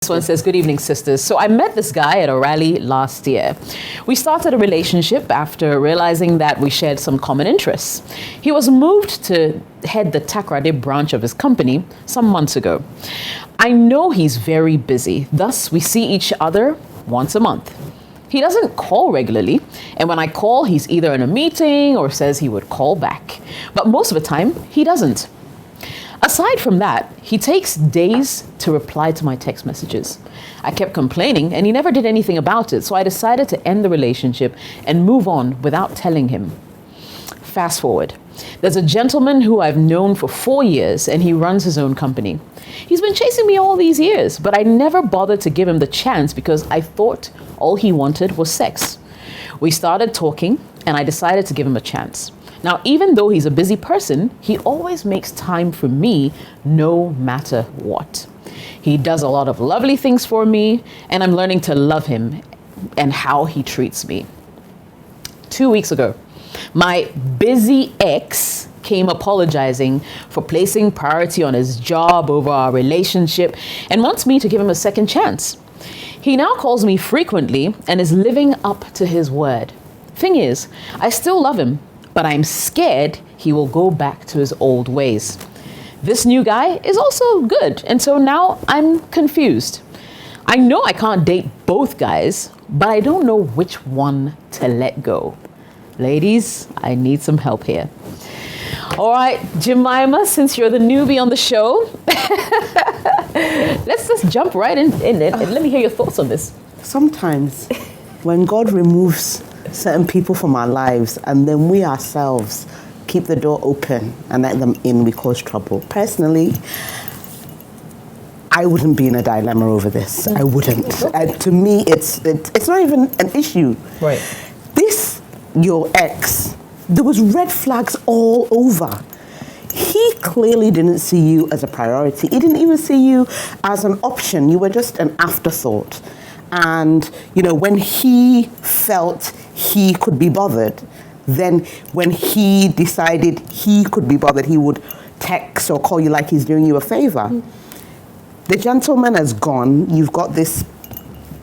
One says, good evening, sisters. So I met this guy at a rally last year. We started a relationship after realizing that we shared some common interests. He was moved to head the Takoradi branch of his company some months ago. I know he's very busy, thus we see each other once a month. He doesn't call regularly, and when I call, he's either in a meeting or says he would call back. But most of the time, he doesn't. Aside from that, he takes days to reply to my text messages. I kept complaining and he never did anything about it, so I decided to end the relationship and move on without telling him. Fast forward. There's a gentleman who I've known for 4 years and he runs his own company. He's been chasing me all these years, but I never bothered to give him the chance because I thought all he wanted was sex. We started talking and I decided to give him a chance. Now, even though he's a busy person, he always makes time for me no matter what. He does a lot of lovely things for me, and I'm learning to love him and how he treats me. 2 weeks ago, my busy ex came apologizing for placing priority on his job over our relationship and wants me to give him a second chance. He now calls me frequently and is living up to his word. Thing is, I still love him, but I'm scared he will go back to his old ways. This new guy is also good, and so now I'm confused. I know I can't date both guys, but I don't know which one to let go. Ladies, I need some help here. All right, Jemima, since you're the newbie on the show, let's just jump right in it and let me hear your thoughts on this. Sometimes when God removes certain people from our lives and then we ourselves keep the door open and let them in, we cause trouble. Personally, I wouldn't be in a dilemma over this. I wouldn't. To me, it's not even an issue. Right. This, your ex, there was red flags all over. He clearly didn't see you as a priority. He didn't even see you as an option. You were just an afterthought. And, you know, when he felt he could be bothered, then when he decided he could be bothered, he would text or call you like he's doing you a favor. The gentleman has gone. You've got this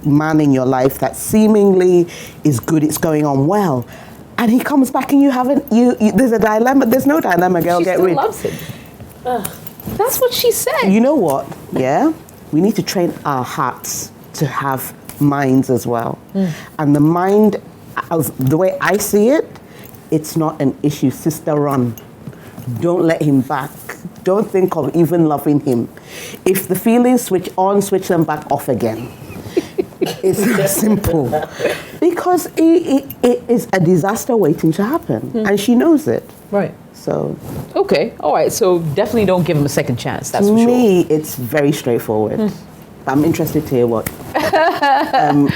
man in your life that seemingly is good, it's going on well. And he comes back and you haven't, there's a dilemma. There's no dilemma, girl, get rid. She still loves him. That's what she said. You know what, yeah? We need to train our hearts to have minds as well. And the mind, the way I see it, it's not an issue. Sister, run. Don't let him back. Don't think of even loving him. If the feelings switch on, switch them back off again. It's that simple. Because it is a disaster waiting to happen. And she knows it. Right. So. Okay. All right. So definitely don't give him a second chance. That's for sure. To me, it's very straightforward. I'm interested to hear what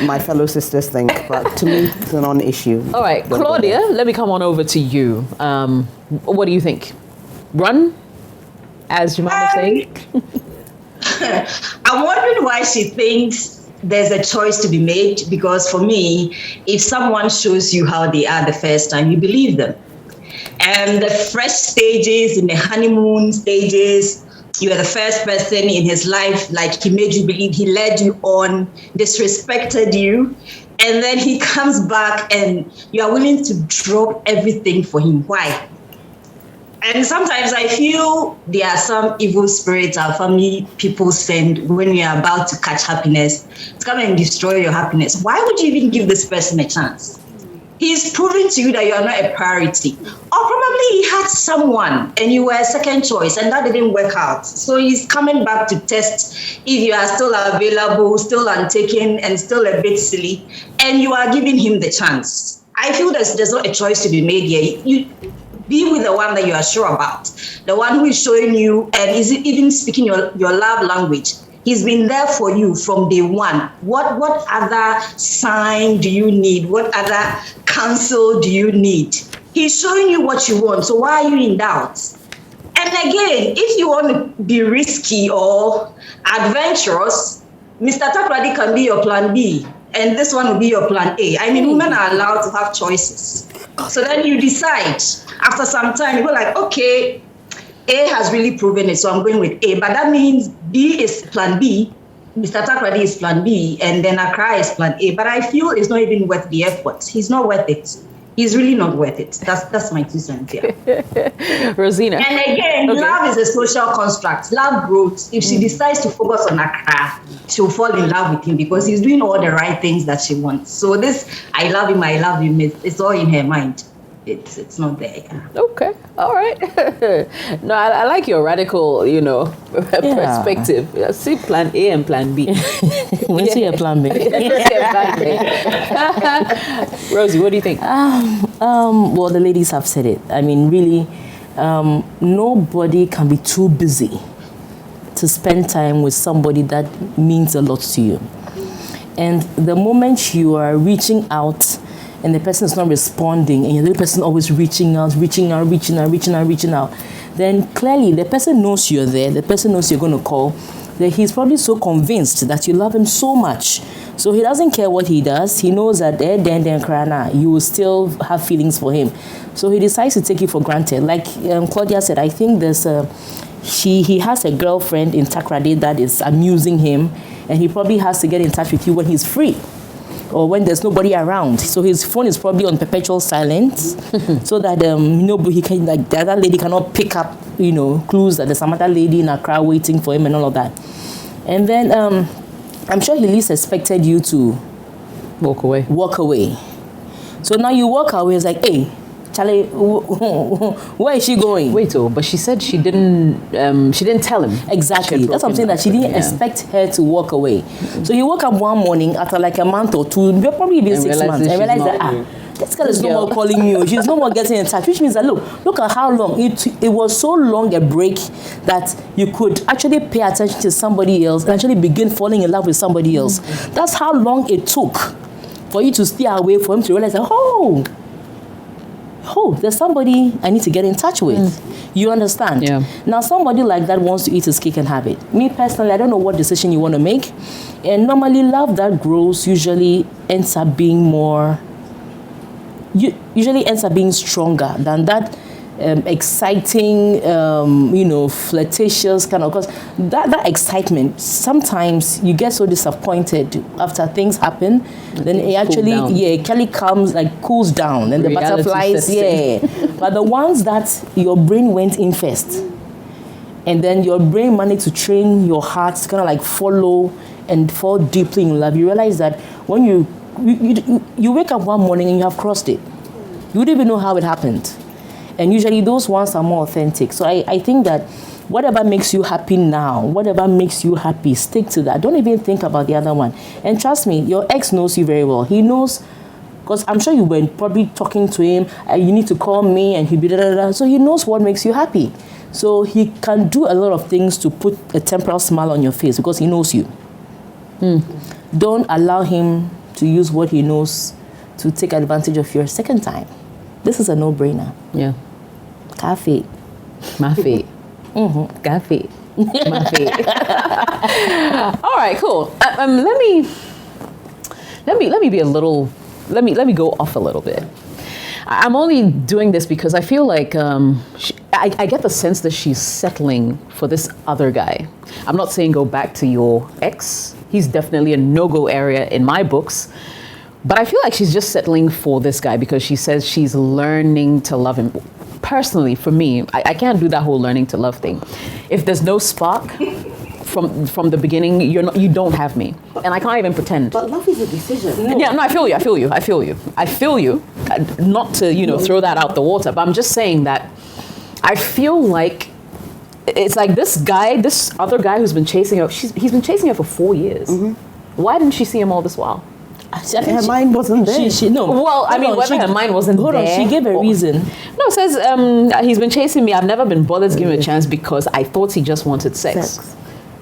my fellow sisters think, but to me, it's a non-issue. All right, Claudia, let me come on over to you. What do you think? Run, as Jemima was saying? I'm wondering why she thinks there's a choice to be made, because for me, if someone shows you how they are the first time, you believe them. And the fresh stages, in the honeymoon stages, you are the first person in his life, like he made you believe, he led you on, disrespected you, and then he comes back and you are willing to drop everything for him. Why? And sometimes I feel there are some evil spirits our family people send when we are about to catch happiness to come and destroy your happiness. Why would you even give this person a chance? He's proving to you that you are not a priority. Or probably he had someone and you were a second choice and that didn't work out. So he's coming back to test if you are still available, still untaken, and still a bit silly, and you are giving him the chance. I feel there's not a choice to be made here. You be with the one that you are sure about, the one who is showing you and is even speaking your love language. He's been there for you from day one. What other sign do you need? What other counsel do you need? He's showing you what you want, so why are you in doubt? And again, if you want to be risky or adventurous, Mr. Takradi can be your plan B, and this one will be your plan A. I mean, women are allowed to have choices. So then you decide. After some time, you go like, okay, A has really proven it, so I'm going with A. But that means B is plan B, Mr. Takrady is plan B, and then Accra is plan A. But I feel it's not even worth the effort. He's not worth it. He's really not worth it. That's my 2 cents here. Rosina. And again, love is a social construct. Love grows. If she decides to focus on Accra, she'll fall in love with him because he's doing all the right things that she wants. So this, I love him, it's all in her mind. It's not there. Yeah. Okay, all right. No, I like your radical, perspective. I see plan A and plan B. We see a plan B. Rosie, what do you think? Well, the ladies have said it. I mean, really, nobody can be too busy to spend time with somebody that means a lot to you. And the moment you are reaching out and the person is not responding, and the other person always reaching out, then clearly the person knows you're there, the person knows you're going to call, that he's probably so convinced that you love him so much. So he doesn't care what he does. He knows that you will still have feelings for him. So he decides to take you for granted. Like Claudia said, I think there's he has a girlfriend in Takrady that is amusing him, and he probably has to get in touch with you when he's free or when there's nobody around. So his phone is probably on perpetual silence so that he can, like, the other lady cannot pick up clues that there's some other lady in Accra waiting for him and all of that. And then I'm sure he least expected you to walk away. So now you walk away, it's like, hey, Charlie, where is she going? Wait, but she said she didn't tell him. Exactly. That's what I'm saying, that she didn't expect her to walk away. So he woke up one morning after like a month or two, probably even 6 months, and realized that, this girl is no more calling you. She's no more getting in touch, which means that, look at how long. It was so long a break that you could actually pay attention to somebody else and actually begin falling in love with somebody else. That's how long it took for you to stay away, for him to realize that, there's somebody I need to get in touch with. You understand? Yeah. Now, somebody like that wants to eat his cake and have it. Me personally, I don't know what decision you want to make. And normally, love that grows usually ends up being stronger than that exciting, flirtatious kind of. Because that excitement, sometimes you get so disappointed after things happen, then it actually, cools down, and the butterflies, But the ones that your brain went in first, and then your brain managed to train your heart to kind of like follow and fall deeply in love, you realize that when you wake up one morning and you have crossed it, you wouldn't even know how it happened. And usually those ones are more authentic. So I think that whatever makes you happy now, whatever makes you happy, stick to that. Don't even think about the other one. And trust me, your ex knows you very well. He knows, because I'm sure you were probably talking to him, you need to call me, and he'll be da-da-da. So he knows what makes you happy. So he can do a lot of things to put a temporal smile on your face because he knows you. Don't allow him to use what he knows to take advantage of your second time. This is a no-brainer. Yeah. Coffee. Coffee. Coffee. All right, cool. Let me be a little. Let me go off a little bit. I'm only doing this because I feel like I get the sense that she's settling for this other guy. I'm not saying go back to your ex. He's definitely a no-go area in my books. But I feel like she's just settling for this guy because she says she's learning to love him. Personally, for me, I can't do that whole learning to love thing. If there's no spark from the beginning, you don't have me, and I can't even pretend. But love is a decision. Yeah, no, I feel you. Not to throw that out the water, but I'm just saying that I feel like it's like this other guy who's been chasing her. He's been chasing her for 4 years. Why didn't she see him all this while? Her mind wasn't there. Well, I mean, whether her mind wasn't there. She gave a reason. No, it says he's been chasing me. I've never been bothered to give him a chance because I thought he just wanted sex.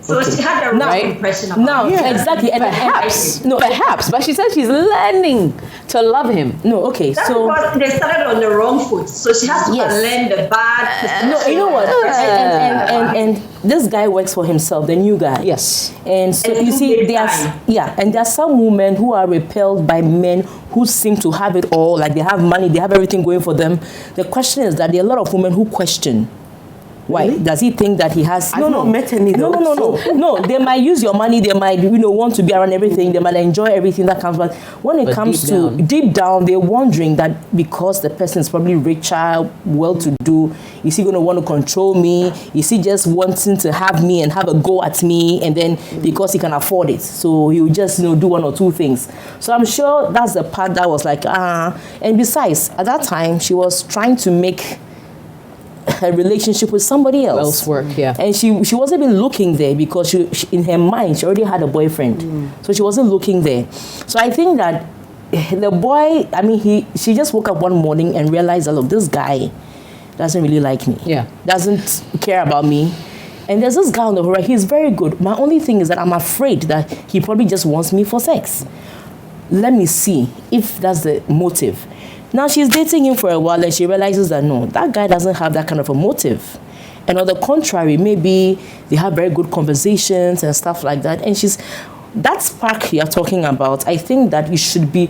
So she had a wrong impression about him. Exactly. And Perhaps, but she says she's learning to love him. No, okay. That's so because they started on the wrong foot. So she has to learn the bad. No, you know what? And this guy works for himself, the new guy. Yes. And so you see, and there are some women who are repelled by men who seem to have it all, like they have money, they have everything going for them. The question is that there are a lot of women who question Why? Really? Does he think that he has... I've not met any though. No, they might use your money, they might, want to be around everything, they might enjoy everything that comes, but when it comes to deep down, they're wondering that because the person is probably richer, well-to-do, is he going to want to control me? Is he just wanting to have me and have a go at me, and then because he can afford it, so he'll just, do one or two things. So I'm sure that's the part that was like, and besides, at that time, she was trying to make her relationship with somebody else work, yeah. And she wasn't even looking there because she in her mind she already had a boyfriend, so she wasn't looking there. So I think that the boy, she just woke up one morning and realized that, look, this guy doesn't really like me, doesn't care about me, and there's this guy on the horizon. He's very good. My only thing is that I'm afraid that he probably just wants me for sex. Let me see if that's the motive. Now she's dating him for a while and she realizes that no, that guy doesn't have that kind of a motive. And on the contrary, maybe they have very good conversations and stuff like that. And that spark you're talking about, I think that you should be,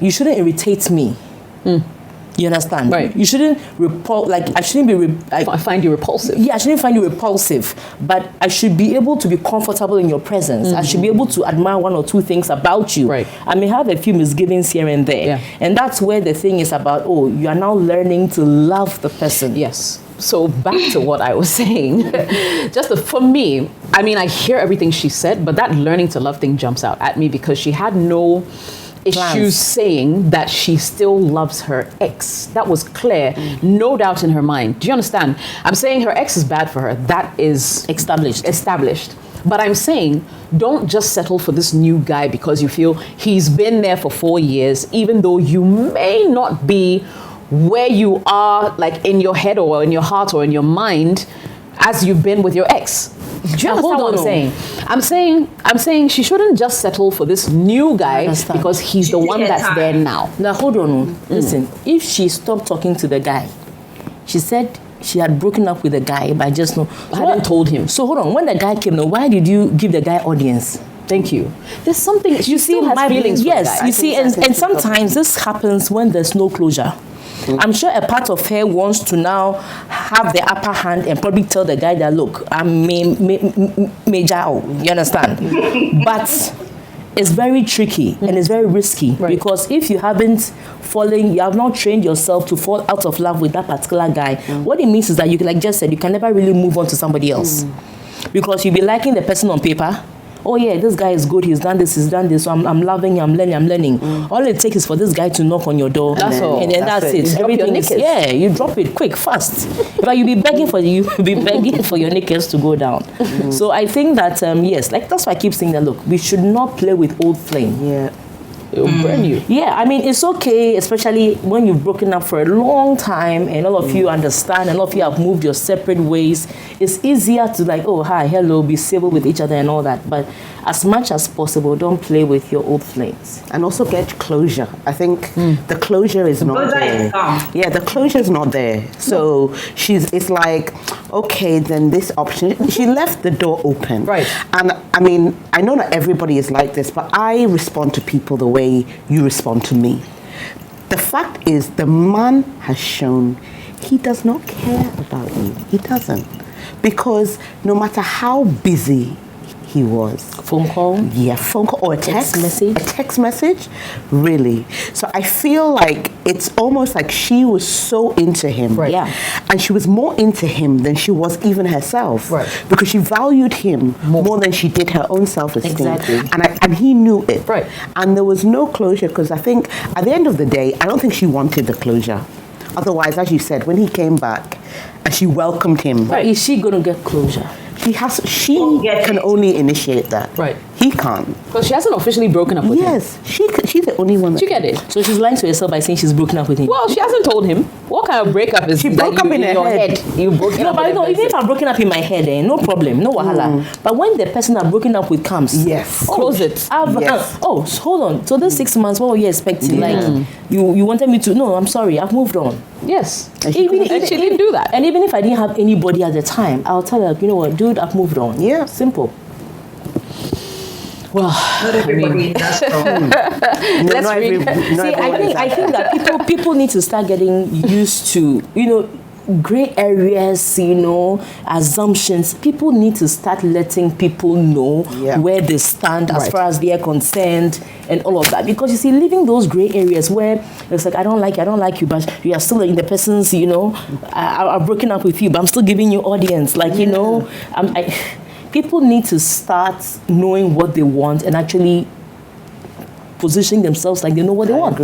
you shouldn't irritate me. You understand? Right. You shouldn't I shouldn't be... I find you repulsive. Yeah, I shouldn't find you repulsive, but I should be able to be comfortable in your presence. I should be able to admire one or two things about you. Right. I may have a few misgivings here and there. Yeah. And that's where the thing is about, you are now learning to love the person. Yes. So back to what I was saying. For me, I hear everything she said, but that learning to love thing jumps out at me because she had no issues saying that she still loves her ex. That was clear, no doubt in her mind. Do you understand? I'm saying her ex is bad for her. That is established. But I'm saying, don't just settle for this new guy because you feel he's been there for 4 years, even though you may not be where you are, like in your head or in your heart or in your mind, as you've been with your ex. Do you understand what I'm saying? I'm saying she shouldn't just settle for this new guy because he's the one that's there now. Now hold on. Listen, if she stopped talking to the guy, she said she had broken up with the guy by just I hadn't told him. So hold on, when the guy came, why did you give the guy audience? Thank you. There's something, you see my feelings. Yes, you see, and sometimes this happens when there's no closure. I'm sure a part of her wants to now have the upper hand and probably tell the guy that, look, I'm major, you understand? But it's very tricky and it's very risky because if you haven't you have not trained yourself to fall out of love with that particular guy, what it means is that you, like just said, you can never really move on to somebody else because you'll be liking the person on paper. Oh yeah, this guy is good, he's done this, so I'm loving him, I'm learning. All it takes is for this guy to knock on your door. That's all. And then that's it. Everything is, you drop it quick, fast. But you'll be begging for your knickers to go down. So I think that, yes, like that's why I keep saying that, look, we should not play with old flame. Yeah. It will burn you. Yeah, it's okay, especially when you've broken up for a long time and all of you understand and all of you have moved your separate ways. It's easier to oh, hi, hello, be civil with each other and all that. But as much as possible, don't play with your old flames. And also get closure. I think the closure is not there. Yeah, the closure is not there. So it's like, okay, then this option, she left the door open. Right. And I know not everybody is like this, but I respond to people the way you respond to me. The fact is, the man has shown he does not care about you. He doesn't. Because no matter how busy he was. Phone call? Yeah, phone call or a text message. A text message, really. So I feel like it's almost like she was so into him. Right. Yeah. And she was more into him than she was even herself. Right. Because she valued him more than she did her own self-esteem. Exactly. And he knew it. Right. And there was no closure because I think at the end of the day, I don't think she wanted the closure. Otherwise, as you said, when he came back and she welcomed him. But is she going to get closure? She can only initiate that. Right. He can't. Because she hasn't officially broken up with him. Yes, she's the only one. Do you get it? So she's lying to herself by saying she's broken up with him. Well, she hasn't told him. What kind of breakup is She broke up in her your head? You broke up but even if I'm broken up in my head, no problem, no wahala. But when the person I'm broken up with comes, Yes. Close it. Yes. Hold on. So this 6 months, what were you expecting? Like you wanted me to? No, I'm sorry, I've moved on. Yes. And she didn't do that. And even if I didn't have anybody at the time, I'll tell her, you know what, dude, I've moved on. Yeah. Simple. Well, Not everybody is that strong. let's read. I think that people need to start getting used to, gray areas, assumptions. People need to start letting people know where they stand as far as they are concerned and all of that. Because you see, leaving those gray areas where it's like, I don't like you, but you are still in the person's, I've broken up with you, but I'm still giving you audience. Like, people need to start knowing what they want and actually positioning themselves like they know what they want.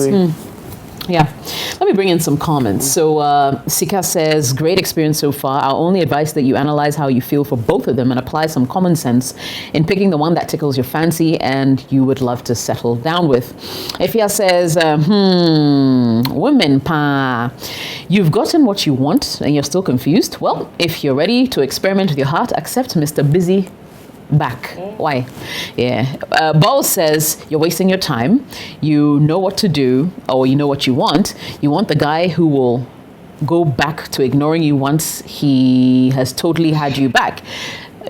Yeah. Let me bring in some comments. So Sika says, great experience so far. Our only advice that you analyze how you feel for both of them and apply some common sense in picking the one that tickles your fancy and you would love to settle down with. Ifya says, women pa, you've gotten what you want and you're still confused. Well, if you're ready to experiment with your heart, accept Mr. Busy back. Why? Yeah. Ball says you're wasting your time. You know what to do, or you know what you want. You want the guy who will go back to ignoring you once he has totally had you back.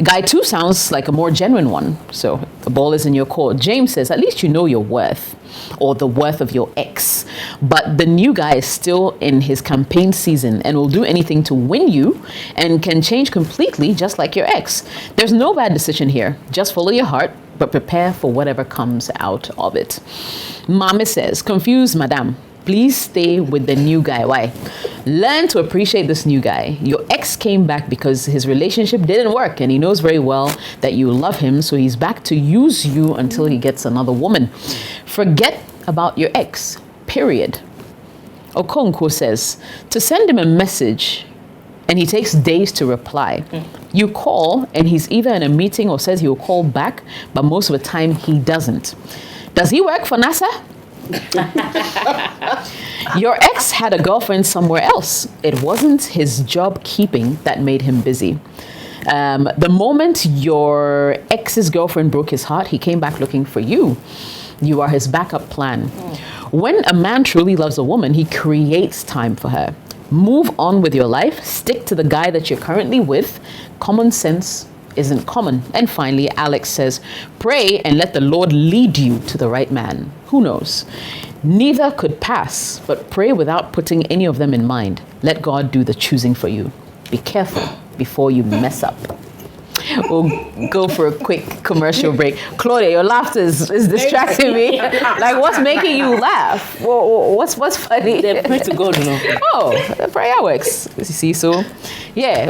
Guy 2 sounds like a more genuine one. So the ball is in your court. James says, at least you know your worth, or the worth of your ex. But the new guy is still in his campaign season and will do anything to win you and can change completely just like your ex. There's no bad decision here. Just follow your heart, but prepare for whatever comes out of it. Mama says, confused, madam. Please stay with the new guy. Why? Learn to appreciate this new guy. Your ex came back because his relationship didn't work and he knows very well that you love him, so he's back to use you until he gets another woman. Forget about your ex, period. Okonkwo says, to send him a message and he takes days to reply. You call and he's either in a meeting or says he'll call back, but most of the time he doesn't. Does he work for NASA? Your ex had a girlfriend somewhere else. It wasn't his job keeping that made him busy. The moment your ex's girlfriend broke his heart, he came back looking for you. You are his backup plan. When a man truly loves a woman, he creates time for her. Move on with your life. Stick to the guy that you're currently with. Common sense isn't common. And finally, Alex says, pray and let the Lord lead you to the right man. Who knows? Neither could pass, but pray without putting any of them in mind. Let God do the choosing for you. Be careful before you mess up. We'll go for a quick commercial break. Claudia, your laughter is distracting me. Like, what's making you laugh? What's funny? They pray to God, Oh, prayer works. You see, so, yeah.